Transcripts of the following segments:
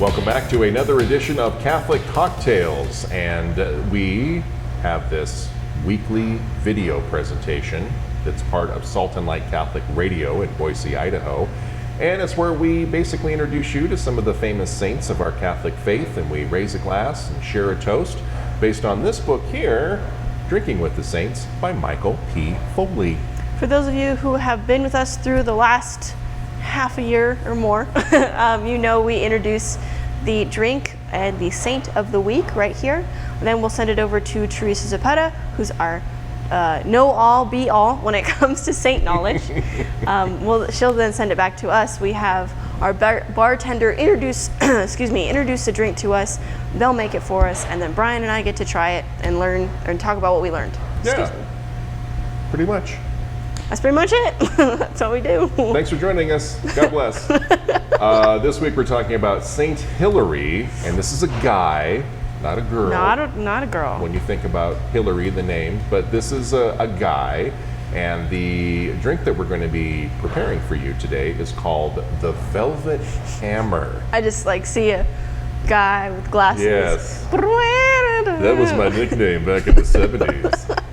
Welcome back to another edition of Catholic Cocktails, and we have this weekly video presentation that's part of Salt and Light Catholic Radio in Boise, Idaho, and it's where we basically introduce you to some of the famous saints of our Catholic faith, and we raise a glass and share a toast based on this book here, Drinking with the Saints by Michael P. Foley. For those of you who have been with us through the last half a year or more, you know we introduce the drink and the saint of the week right here. And then we'll send it over to Teresa Zapata, who's our know-all, be-all when it comes to saint knowledge. She'll then send it back to us. We have our bartender introduce the drink to us. They'll make it for us, and then Brian and I get to try it and learn and talk about what we learned. Pretty much. That's pretty much it. That's what we do. Thanks for joining us. God bless. This week we're talking about Saint Hilary, and this is a guy, not a girl. Not a girl. When you think about Hilary, the name, but this is a guy, and the drink that we're going to be preparing for you today is called the Velvet Hammer. I just see a guy with glasses. Yes. That was my nickname back in the 70s.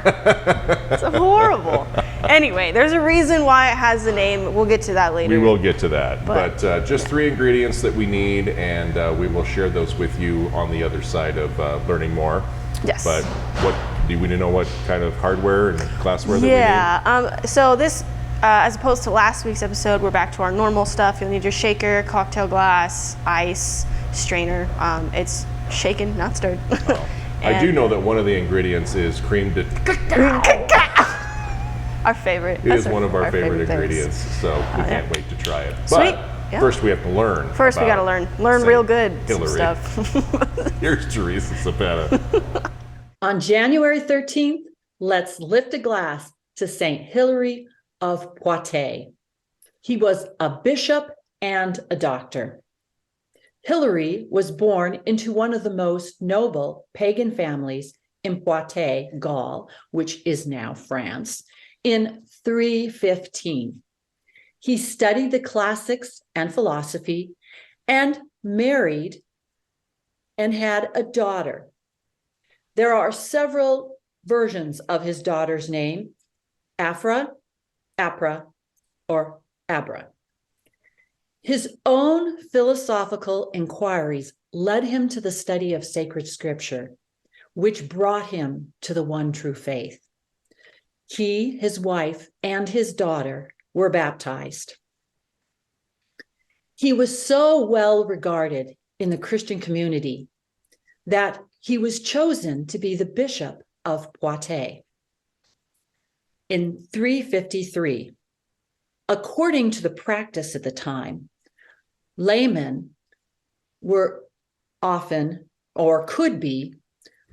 It's horrible. Anyway, there's a reason why it has the name. We'll get to that later. We will get to that. But just 3 ingredients that we need, and we will share those with you on the other side of learning more. Yes. But what do we know what kind of hardware and glassware that we need? Yeah. So this, as opposed to last week's episode, we're back to our normal stuff. You'll need your shaker, cocktail glass, ice, strainer. It's shaken, not stirred. Oh. I do know that one of the ingredients is cream de our favorite. It is one of our favorite ingredients, so we can't wait to try it. Sweet. But first we have to learn. First we got to learn real good Hilary. stuff. Here's Teresa Zapata. On January 13th, let's lift a glass to Saint Hilary of Poitiers. He was a bishop and a doctor. Hilary was born into one of the most noble pagan families in Poitiers, Gaul, which is now France, in 315. He studied the classics and philosophy and married and had a daughter. There are several versions of his daughter's name: Aphra, Apra, or Abra. His own philosophical inquiries led him to the study of sacred scripture, which brought him to the one true faith. He, his wife, and his daughter were baptized. He was so well regarded in the Christian community that he was chosen to be the bishop of Poitiers in 353. According to the practice at the time, laymen were often, or could be,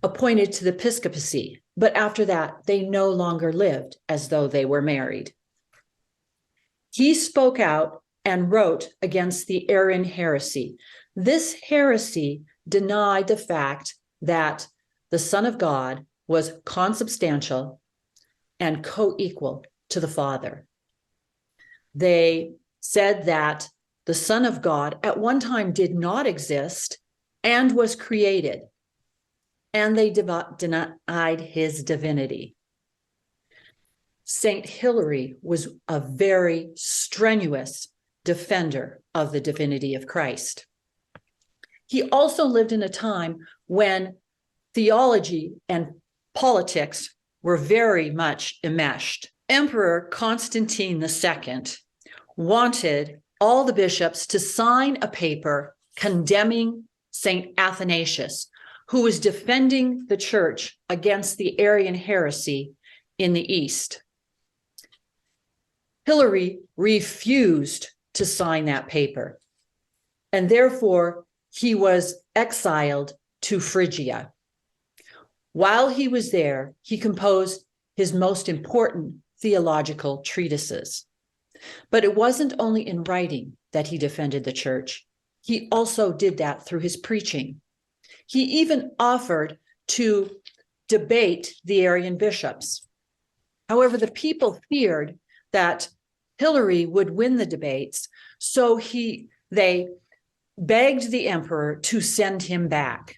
appointed to the episcopacy, but after that, they no longer lived as though they were married. He spoke out and wrote against the Arian heresy. This heresy denied the fact that the Son of God was consubstantial and co-equal to the Father. They said that the Son of God at one time did not exist and was created, and they denied his divinity. Saint Hilary was a very strenuous defender of the divinity of Christ. He also lived in a time when theology and politics were very much enmeshed. Emperor Constantine II wanted all the bishops to sign a paper condemning Saint Athanasius, who was defending the church against the Arian heresy in the East. Hilary refused to sign that paper, and therefore he was exiled to Phrygia. While he was there, he composed his most important theological treatises. But it wasn't only in writing that he defended the church. He also did that through his preaching. He even offered to debate the Arian bishops. However, the people feared that Hilary would win the debates, so they begged the emperor to send him back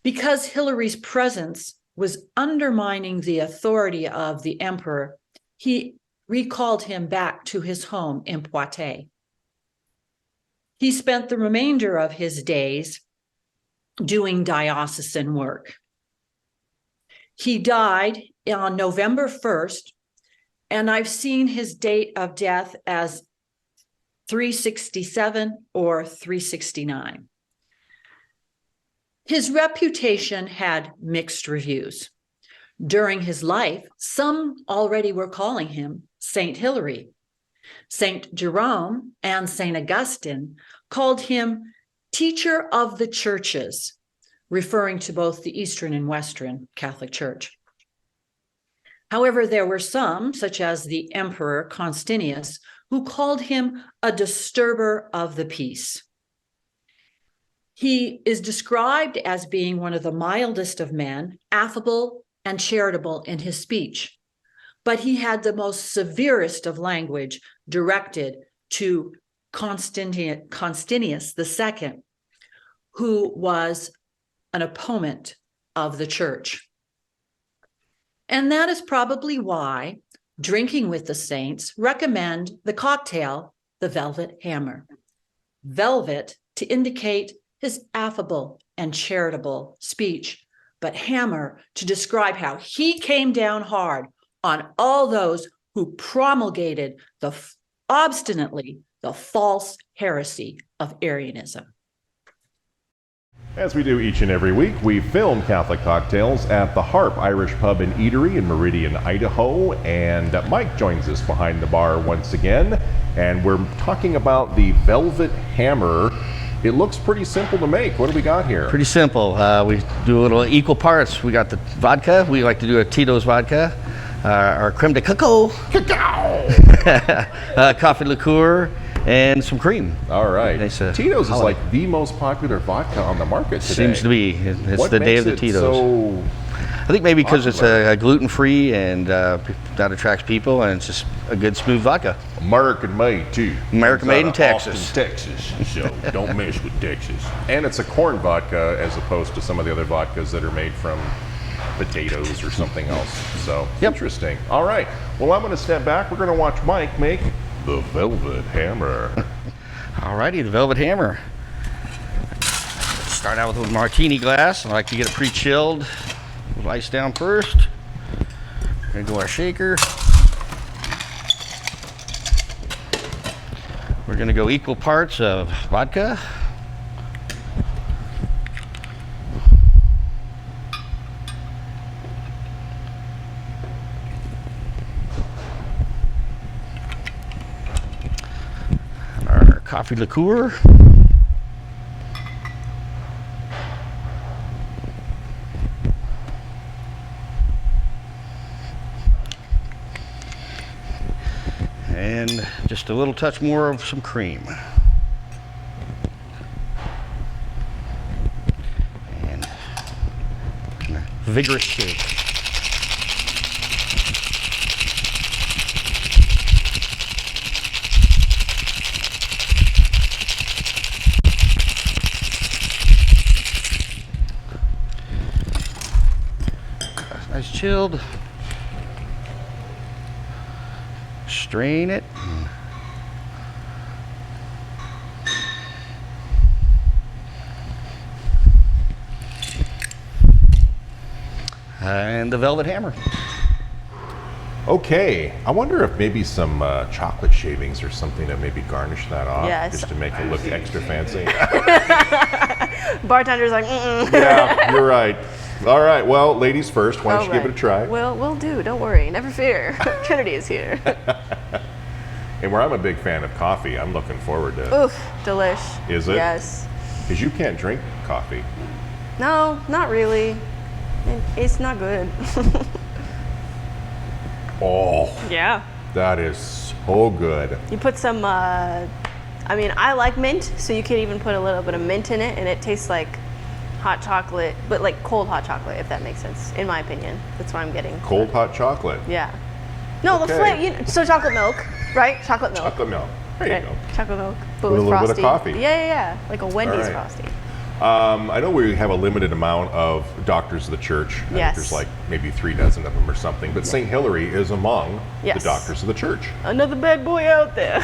because Hilary's presence was undermining the authority of the emperor. He recalled him back to his home in Poitiers. He spent the remainder of his days doing diocesan work. He died on November 1st, and I've seen his date of death as 367 or 369. His reputation had mixed reviews. During his life, some already were calling him Saint Hilary. Saint Jerome and Saint Augustine called him teacher of the churches, referring to both the Eastern and Western Catholic Church. However, there were some, such as the Emperor Constantinius, who called him a disturber of the peace. He is described as being one of the mildest of men, affable and charitable in his speech, but he had the most severest of language directed to Constantinius II, who was an opponent of the church. And that is probably why drinking with the saints recommend the cocktail, the Velvet Hammer. Velvet to indicate his affable and charitable speech, but hammer to describe how he came down hard on all those who promulgated obstinately the false heresy of Arianism. As we do each and every week, we film Catholic cocktails at the Harp Irish Pub and Eatery in Meridian, Idaho, and Mike joins us behind the bar once again, and we're talking about the Velvet Hammer. It looks pretty simple to make. What do we got here? Pretty simple. We do a little equal parts. We got the vodka. We like to do a Tito's vodka, our creme de coco, coffee liqueur, and some cream. All right. Nice, Tito's is holiday. like the most popular vodka on the market today. Seems to be. It's What the day makes of the it Tito's. so I think maybe because it's popular? gluten-free and that attracts people, and it's just a good smooth vodka. American made too. American It's made in out of Texas. Austin, Texas. So don't mess with Texas. And it's a corn vodka as opposed to some of the other vodkas that are made from potatoes or something else. So Yep. interesting. All right. Well, I'm going to step back. We're going to watch Mike make the Velvet Hammer. Alrighty, the Velvet Hammer. Start out with a martini glass. I like to get it pre-chilled. We'll ice down first. We're gonna go our shaker. We're gonna go equal parts of vodka. Our coffee liqueur. And just a little touch more of some cream. And a vigorous shake. Nice chilled. Strain it. And the Velvet Hammer. Okay. I wonder if maybe some chocolate shavings or something to maybe garnish that off. Yes. Just to make it look extra fancy. Bartender's like, mm-mm. Yeah, you're right. All right. Well, ladies first. Why don't you give it a try? We'll do. Don't worry. Never fear. Trinity is here. And where I'm a big fan of coffee, I'm looking forward to. Oof, delish. Is it? Yes. Because you can't drink coffee. No, not really. It's not good. Oh, Yeah. that is so good. You put some, I mean, I like mint, so you could even put a little bit of mint in it, and it tastes like hot chocolate, but like cold hot chocolate, if that makes sense, in my opinion. That's what I'm getting. Cold hot chocolate. Yeah. No, Okay. the flavor, so chocolate milk, right? Chocolate milk. Chocolate milk. There you go. Chocolate milk, but With with a little bit frosty. of coffee. Yeah. Like a Wendy's right. frosty. I know we have a limited amount of doctors of the church. I think Yes. there's like maybe 3 dozen of them or something. But St. Hilary is among Yes. the doctors of the church. Another bad boy out there.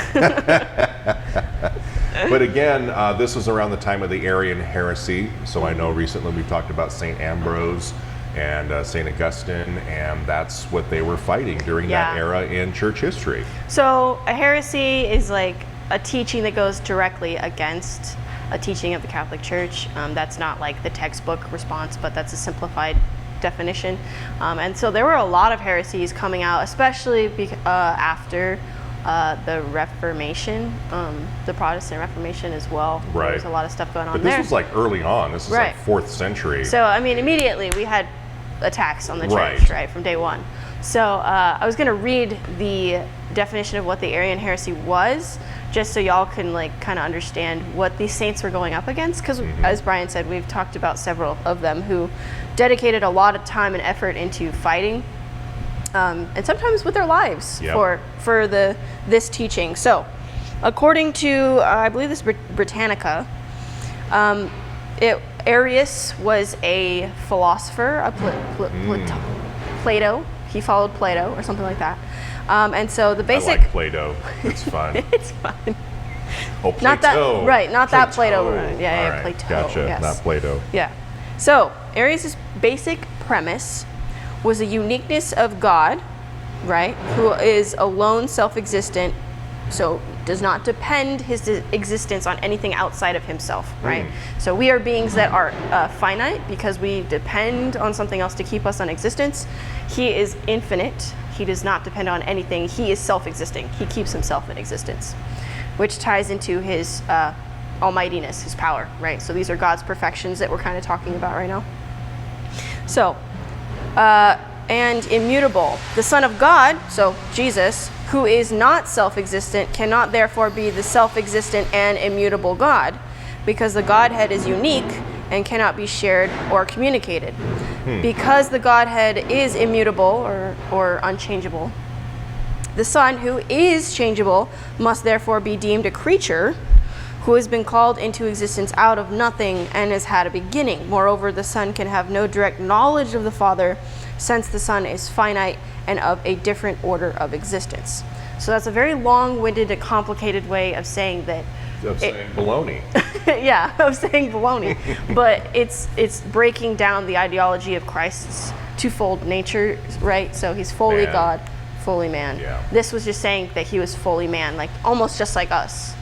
But again, this was around the time of the Arian heresy. So I know recently we talked about St. Ambrose and St. Augustine, and that's what they were fighting during that Yeah. era in church history. So a heresy is like a teaching that goes directly against a teaching of the Catholic Church. That's not like the textbook response, but that's a simplified definition. And so there were a lot of heresies coming out, especially after the Reformation, the Protestant Reformation as well. Right. There was a lot of stuff going on But this there. was like early on. This is Right. like 4th century. So, I mean, immediately we had attacks on the church, Right. right, from day one. So I was going to read the definition of what the Arian heresy was, just so y'all can like kind of understand what these saints were going up against. Because as Brian said, we've talked about several of them who dedicated a lot of time and effort into fighting, and sometimes with their lives Yep. for this teaching. So, according to I believe this is Britannica, Arius was a philosopher, Plato. He followed Plato or something like that. And so the I basic, like Play-Doh. It's fun. it's fun. Oh, Play-Doh. Not that, right, not that Play-Doh. Play-Doh. Yeah, All right, Play-Doh. Gotcha. Yes. Not Play-Doh. Yeah. So Arius' basic premise was a uniqueness of God, right, who is alone self-existent, so does not depend his existence on anything outside of himself, right? So we are beings that are finite because we depend on something else to keep us in existence. He is infinite. He does not depend on anything. He is self-existing. He keeps himself in existence, which ties into his almightiness, his power, right? So these are God's perfections that we're kind of talking about right now. So, and immutable. The Son of God, so Jesus, who is not self-existent, cannot therefore be the self-existent and immutable God, because the Godhead is unique and cannot be shared or communicated. Because the Godhead is immutable or unchangeable, the Son, who is changeable, must therefore be deemed a creature who has been called into existence out of nothing and has had a beginning. Moreover, the Son can have no direct knowledge of the Father, since the Son is finite and of a different order of existence. So that's a very long-winded and complicated way of saying that. Of saying baloney. Yeah, of saying baloney. But it's breaking down the ideology of Christ's twofold nature, right? So he's fully Man. God, fully man. Yeah. This was just saying that he was fully man, like almost just like us.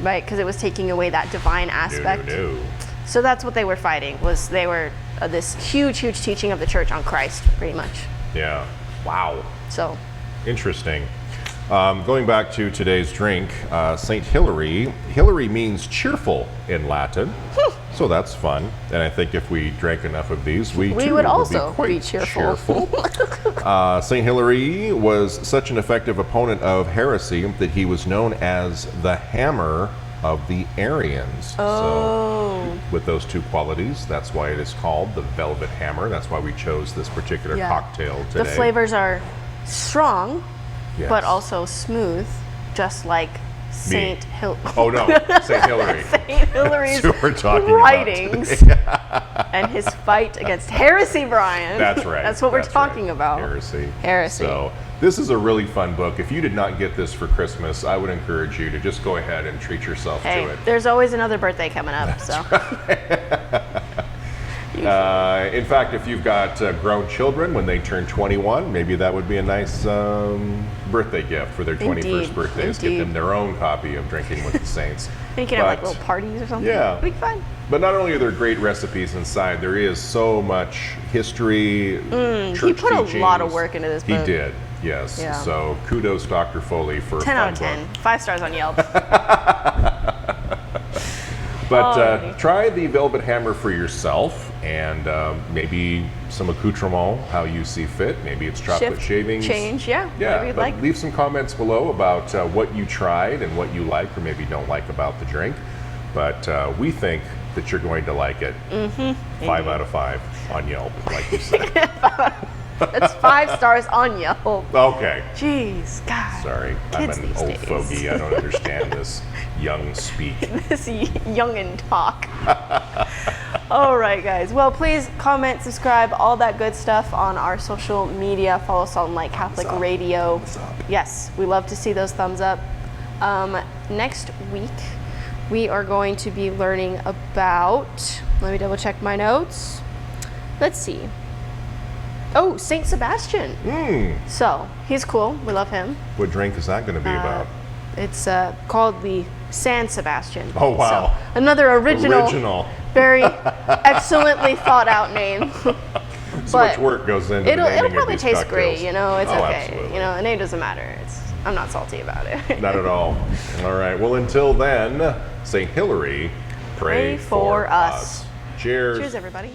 Right? Because it was taking away that divine aspect. No. So that's what they were fighting, was they were this huge teaching of the church on Christ, pretty much. Yeah. Wow. So, Interesting. Going back to today's drink, St. Hilary. Hilary means cheerful in Latin, so that's fun. And I think if we drank enough of these, we too would also be quite be cheerful. St. Hilary was such an effective opponent of heresy that he was known as the hammer of the Arians. So with those two qualities, that's why it is called the Velvet Hammer. That's why we chose this particular yeah. cocktail today. The flavors are strong, Yes. but also smooth, just like Saint Oh no, St. Hilary. Saint Hilary's That's who we're talking writings about. and his fight against heresy, Brian. That's right. That's what we're That's talking right. about. Heresy. Heresy. So this is a really fun book. If you did not get this for Christmas, I would encourage you to just go ahead and treat yourself Hey, to it. there's always another birthday coming up, so. In fact, if you've got grown children, when they turn 21, maybe that would be a nice birthday gift for their 21st Indeed, birthdays. Get indeed. them their own copy of Drinking with the Saints. And you can have like But- little parties or something. Yeah. It'd be fun. But not only are there great recipes inside, there is so much history, church he put a lot of teachings. work into this He book. did, yes. Yeah. So kudos, Dr. Foley, for 10 a out fun of book. 10. 5 stars on Yelp. But Oh, try the Velvet Hammer for yourself, and maybe some accoutrement, how you see fit. Maybe it's chocolate Shift, shavings. change, yeah, whatever Yeah, you'd but like. leave some comments below about what you tried and what you like or maybe don't like about the drink. But we think that you're going to like it. 5 out of 5 on Yelp, like you said. That's 5 stars on Yelp. Okay. Jeez, God. Sorry, Kids I'm an these old days. fogey. I don't understand this young speak. This youngin' talk. All right, guys. Well, please comment, subscribe, all that good stuff on our social media. Follow Salt and Light Catholic Radio. Thumbs up. Yes, we love to see those thumbs up. Next week, we are going to be learning about, let me double check my notes. Let's see. Oh, Saint Sebastian. So he's cool. We love him. What drink is that going to be about? It's called the San Sebastian. Oh, wow. So, another original. Very excellently thought out name. So much work goes into the It'll naming of probably these taste cocktails. great, you know, it's Oh, okay. absolutely. You know, the name doesn't matter. I'm not salty about it. Not at all. All right. Well, until then, St. Hilary, pray Pray for us. Cheers. Cheers, everybody.